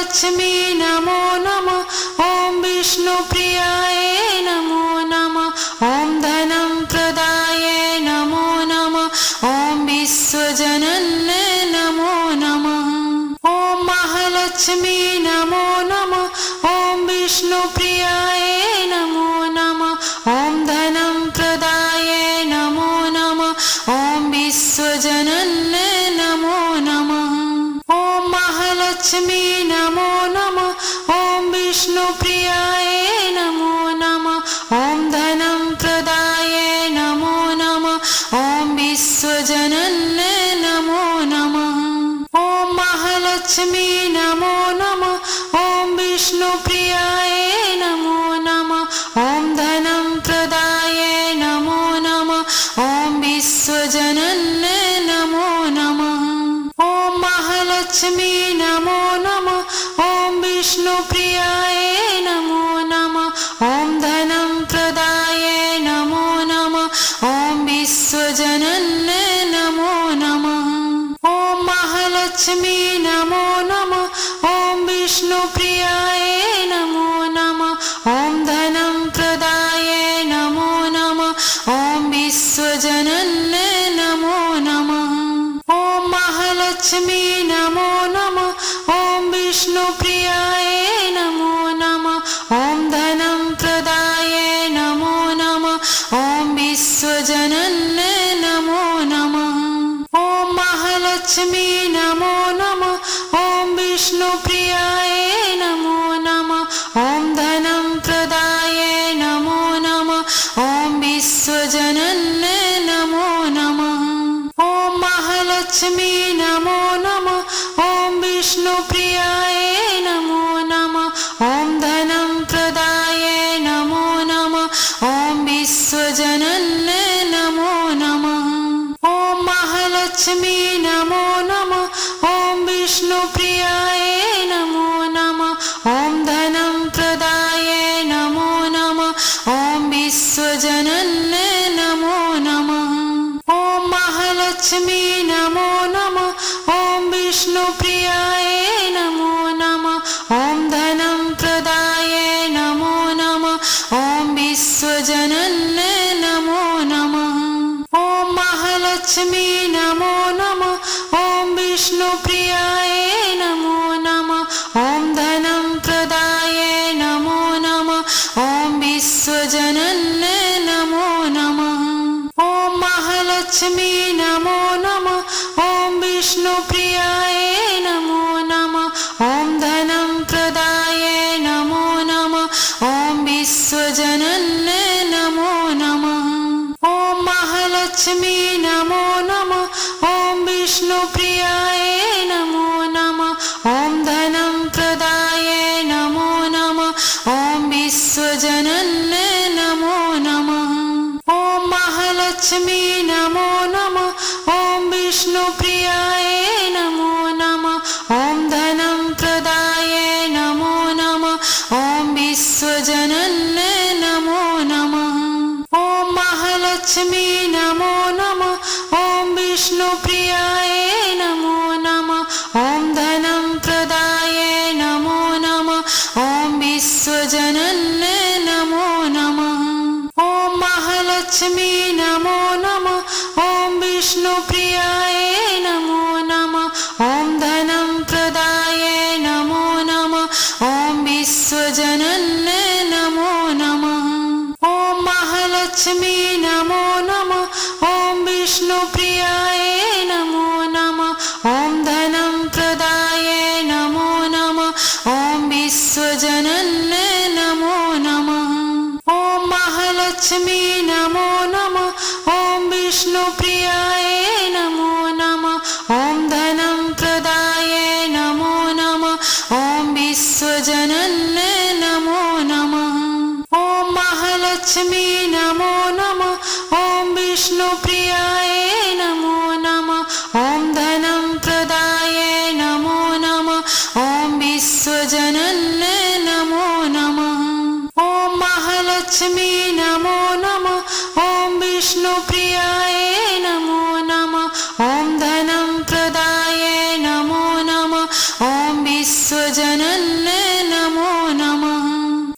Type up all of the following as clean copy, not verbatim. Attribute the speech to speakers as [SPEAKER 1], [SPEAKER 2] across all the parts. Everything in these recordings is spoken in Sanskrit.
[SPEAKER 1] महालक्ष्मी नमो नमः। ॐ विष्णुप्रियाय नमो नमः। ॐ धनं प्रदाय नमो नमः। ॐ विश्वजनन्ये नमो नमः। ॐ महालक्ष्मी नमो नमः। ॐ विष्णुप्रियाय नमो नमः। ॐ धनं प्रदाय नमो नमः। ॐ विश्वजनन्ये नमो नमः। ॐ महालक्ष्मी नमो नमः। ॐ विष्णुप्रियाय नमो नमः। ॐ धनं प्रदाय नमो नमः। ॐ विश्वजनन्ये नमो नमः। ॐ महालक्ष्मी नमो नमः। ॐ विष्णुप्रियाय नमो नमः। ॐ धनं प्रदाय नमो नमः। ॐ विश्वजनन्ये नमो नमः। ॐ महालक्ष्मी नमो नमः। ॐ विष्णुप्रियाय नमो नमः। ॐ धनं प्रदाय नमो नमः। ॐ विश्वजनन्ये नमो नमः। ॐ महालक्ष्मी नमो नमः। ॐ विष्णुप्रियाय नमो नमः। ॐ धनं प्रदाय नमो नमः। ॐ विश्वजनन्ये नमो नमः। ॐ महालक्ष्मी नमो नमः। ॐ विष्णुप्रियाय नमो नमः। ॐ धनं प्रदाय नमो नमः। ॐ विश्वजनन्ये नमो नमः। ॐ महालक्ष्मी नमो नमः। ॐ विष्णुप्रियाय नमो नमः। ॐ धनं प्रदाय नमो नमः। ॐ विश्वजनन्ये नमो नमः। ॐ महालक्ष्मी नमो नमः। ॐ विष्णुप्रियाय नमो नमः। ॐ धनं प्रदाय नमो नमः। ॐ विश्वजनन्ये नमो नमः। ॐ महालक्ष्मी नमो नमः। ॐ विष्णुप्रियाय नमो नमः। ॐ धनं प्रदाय नमो नमः। ॐ विश्वजनन्ये नमो नमः। ॐ महालक्ष्मी नमो नमः। ॐ विष्णुप्रियाय नमो नमः। ॐ धनं प्रदाय नमो नमः। ॐ विश्वजनन्ये नमो नमः। ॐ महालक्ष्मी नमो नमः। ॐ विष्णुप्रियाय नमो नमः। ॐ धनं प्रदाय नमो नमः। ॐ विश्वजनन्ये नमो नमः। ॐ महालक्ष्मी नमो नमः। ॐ विष्णुप्रियाय नमो नमः। ॐ धनं प्रदाय नमो नमः। ॐ विश्वजनन्ये नमो नमः। ॐ महालक्ष्मी नमो नमः। ॐ विष्णुप्रियाय नमो नमः। ॐ धनं प्रदाय नमो नमः। ॐ विश्वजनन्ये नमो नमः। ॐ महालक्ष्मी नमो नमः। ॐ विष्णुप्रियाय नमो नमः। ॐ धनं प्रदाय नमो नमः। ॐ विश्वजनन्ये नमो नमः। ॐ महालक्ष्मी नमो नमः। ॐ विष्णुप्रियाय नमो नमः। ॐ धनं प्रदाय नमो नमः। ॐ विश्वजनन्ये नमो नमः। ॐ महालक्ष्मी नमो नमः। ॐ विष्णुप्रियाय नमो नमः। ॐ धनं प्रदाय नमो नमः। ॐ विश्वजनन्ये नमो नमः। ॐ महालक्ष्मी नमो नमः। ॐ विष्णुप्रियाय नमो नमः। ॐ धनं प्रदाय नमो नमः। ॐ विश्वजनन्ये नमो नमः। ॐ महालक्ष्मी नमो नमः। ॐ विष्णुप्रियाय नमो नमः। ॐ धनं प्रदाय नमो नमः। ॐ विश्वजनन्ये नमो नमः। ॐ महालक्ष्मी नमो नमः। ॐ विष्णुप्रियाय नमो नमः। ॐ धनं प्रदाय नमो नमः। ॐ विश्वजनन्ये नमो नमः। ॐ महालक्ष्मी नमो नमः। ॐ विष्णुप्रियाय नमो नमः। ॐ धनं प्रदाय नमो नमः। ॐ विश्वजनन्ये नमो नमः।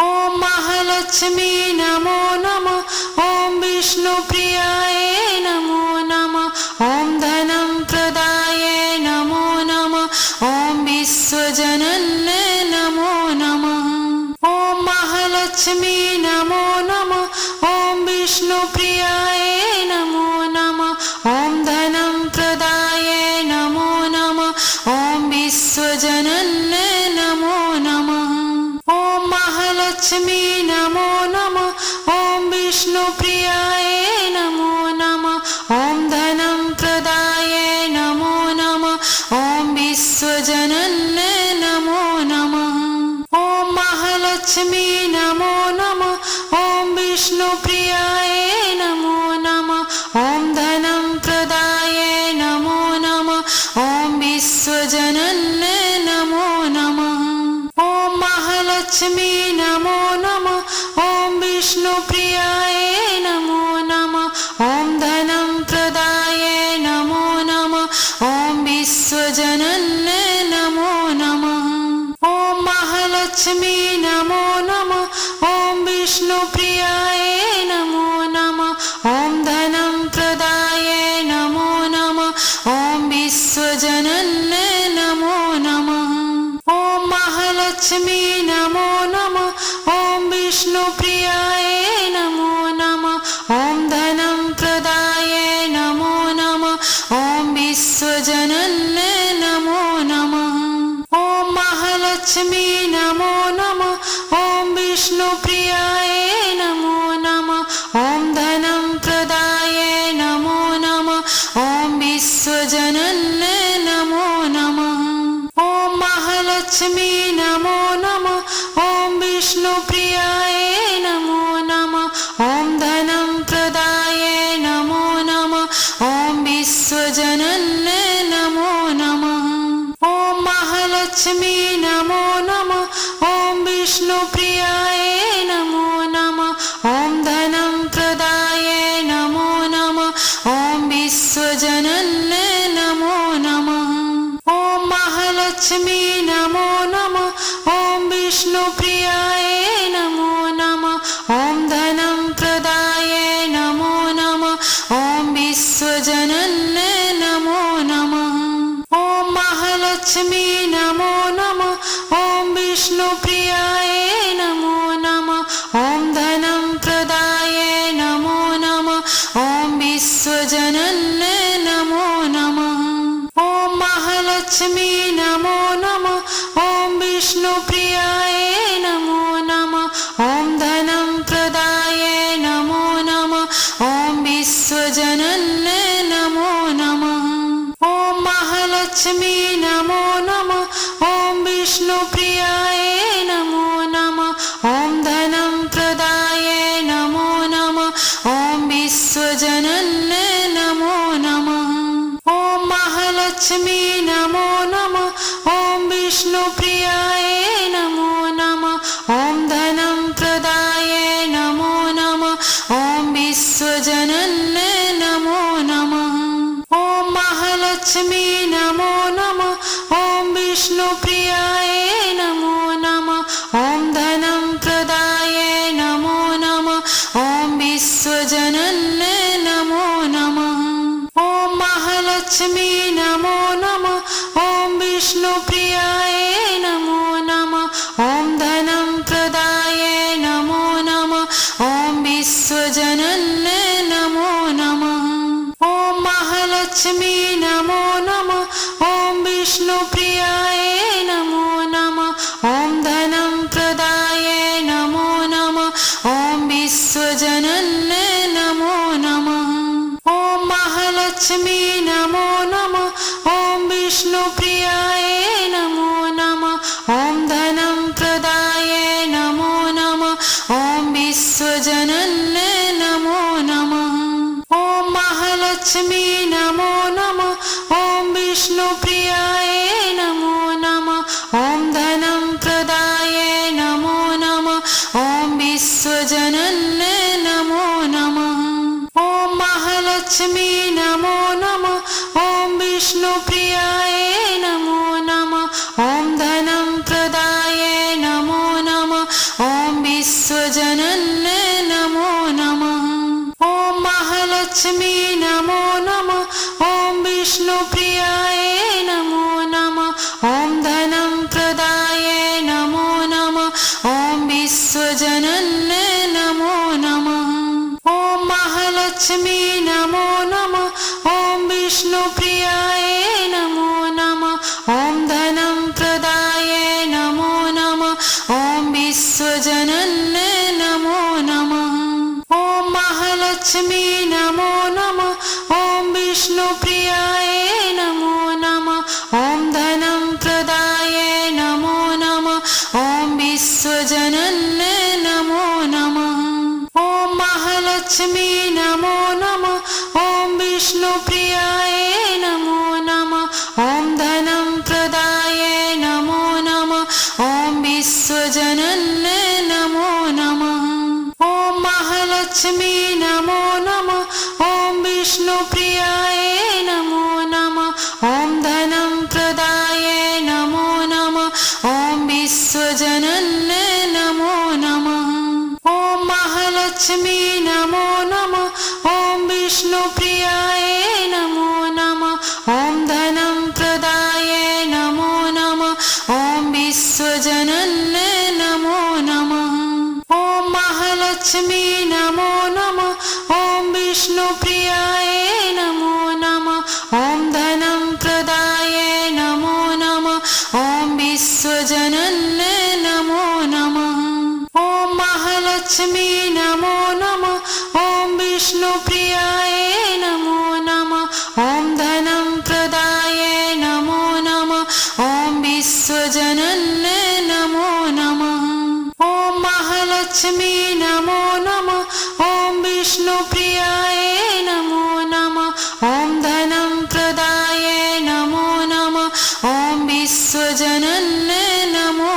[SPEAKER 1] ॐ महालक्ष्मी नमो नमः। ॐ विष्णुप्रियाय नमो नमः। ॐ धनं प्रदाय नमो नमः। ॐ विश्वजनन्ये नमो नमः। ॐ महालक्ष्मी नमो नमः। ॐ विष्णुप्रियाय नमो नमः। ॐ धनं प्रदाय नमो नमः। ॐ विश्वजनन्ये नमो नमः। ॐ महालक्ष्मी नमो नमः। ॐ विष्णुप्रियाय नमो नमः। ॐ धनं प्रदाय नमो नमः। ॐ विश्वजनन्ये नमो नमः। ॐ महालक्ष्मी नमो नमः। ॐ विष्णुप्रियाय नमो नमः। ॐ धनं प्रदाय नमो नमः। ॐ विश्वजनन्ये नमो नमः। ॐ महालक्ष्मी नमो नमः। ॐ विष्णुप्रियाय नमो नमः। ॐ धनं प्रदाय नमो नमः। ॐ विश्वजनन्ये नमो नमः। ॐ महालक्ष्मी नमो नमः। ॐ विष्णुप्रियाय नमो नमः। ॐ धनं प्रदाय नमो नमः। ॐ विश्वजनन्ये नमो नमः। ॐ महालक्ष्मी नमो नमः। ॐ विष्णुप्रियाय नमो नमः। ॐ धनं प्रदाय नमो नमः। ॐ विश्वजनन्ये नमो नमः। ॐ महालक्ष्मी नमो नमः। ॐ विष्णुप्रियाय नमो नमः। ॐ धनं प्रदाय नमो नमः। ॐ विश्वजनन्ये नमो नमः। ॐ महालक्ष्मी नमो नमः। ॐ विष्णुप्रियाय नमो नमः। ॐ धनं प्रदाय नमो नमः। ॐ विश्वजनन्ये नमो नमः। ॐ महालक्ष्मी नमो नमः। ॐ विष्णुप्रियाय नमो नमः। ॐ धनं प्रदाय नमो नमः। ॐ विश्वजनन्ये नमो नमः। ॐ महालक्ष्मी नमो नमः। ॐ विष्णुप्रियाय नमो नमः। ॐ धनं प्रदाय नमो नमः। ॐ विश्वजनन्ये नमो नमः। ॐ महालक्ष्मी नमो नमः। ॐ विष्णुप्रियाय नमो नमः। ॐ धनं प्रदाय नमो नमः। ॐ विश्वजनन्ये नमो नमः। ॐ महालक्ष्मी नमो नमः। ॐ विष्णुप्रियाय नमो नमः। ॐ धनं प्रदाय नमो नमः। ॐ विश्वजनन्ये नमो नमः। ॐ महालक्ष्मी नमो नमः। ॐ विष्णुप्रियाय नमो नमः। ॐ धनं प्रदाय नमो नमः। ॐ विश्वजनन्ये नमो नमः। ॐ महालक्ष्मी नमो नमः। ॐ विष्णुप्रियाय नमो नमः। ॐ धनं प्रदाय नमो नमः। ॐ विश्वजनन्ये नमो नमः। ॐ महालक्ष्मी नमो नमः। ॐ विष्णुप्रियाय नमो नमः। ॐ धनं प्रदाय नमो नमः। ॐ विश्वजनन्ये नमो नमः। ॐ महालक्ष्मी नमो नमः। ॐ विष्णुप्रियाय नमो नमः। ॐ धनं प्रदाय नमो नमः। ॐ विश्वजनन्ये नमो नमः। ॐ महालक्ष्मी नमो नमः। ॐ विष्णुप्रियाय नमो नमः। ॐ धनं प्रदाय नमो नमः। ॐ विश्वजनन्ये नमो नमः। ॐ महालक्ष्मी नमो नमः। ॐ विष्णुप्रियाय नमो नमः। ॐ धनं प्रदाय नमो नमः। ॐ विश्वजनन्ये नमो नमः। ॐ महालक्ष्मी नमो नमः। ॐ विष्णुप्रियाय नमो नमः। ॐ धनं प्रदाय नमो नमः। ॐ विश्वजनन्ये नमो नमः। ॐ महालक्ष्मी नमो नमः। ॐ विष्णुप्रियाय नमो नमः। ॐ धनं प्रदाये नमो नमः ॐ विश्वजनन्ये नमो नमः ॐ महालक्ष्मी नमो नमः ॐ विष्णुप्रियाय नमो नमः ॐ धनं प्रदाये नमो नमः ॐ विश्वजनन्ये नमो नमः ॐ महालक्ष्मी नमो नमः ॐ विष्णुप्रियाय नमो नमः ॐ धनं प्रदाये नमो नमः ॐ विश्वजनन्ये नमो नमः ॐ महालक्ष्मी नमो नमः ॐ विष्णुप्रियाय नमो नमः ॐ धनं प्रदाये नमो नमः ॐ विश्वजनन्ये नमो नमः ॐ महालक्ष्मी नमो नमः ॐ विष्णुप्रियाय नमो नमः ॐ धनं प्रदाये नमो नमः ॐ विश्वजनन्ये नमो नमः ॐ महालक्ष्मी नमो नमः ॐ विष्णुप्रियाय नमो नमः ॐ धनं प्रदाये नमो नमः ॐ विश्वजनन्ये नमो नमः ॐ महालक्ष्मी नमो नमः ॐ विष्णुप्रियाय नमो नमः ॐ धनं प्रदाये नमो नमः ॐ विश्वजनन्ये नमो नमः ॐ महालक्ष्मी नमो नमः ॐ विष्णुप्रियाय नमो नमः ॐ धनं प्रदाये नमो नमः ॐ विश्वजनन्ये नमो नमः ॐ महालक्ष्मी नमो नमः ॐ विष्णुप्रियाय नमो नमः ॐ धनं प्रदाये नमो नमः ॐ विश्वजनन्ये नमो नमः ॐ महालक्ष्मी नमो नमः ॐ विष्णुप्रियाय नमो नमः ॐ धनं प्रदाये नमो नमः ॐ विश्वजनन्ये नमो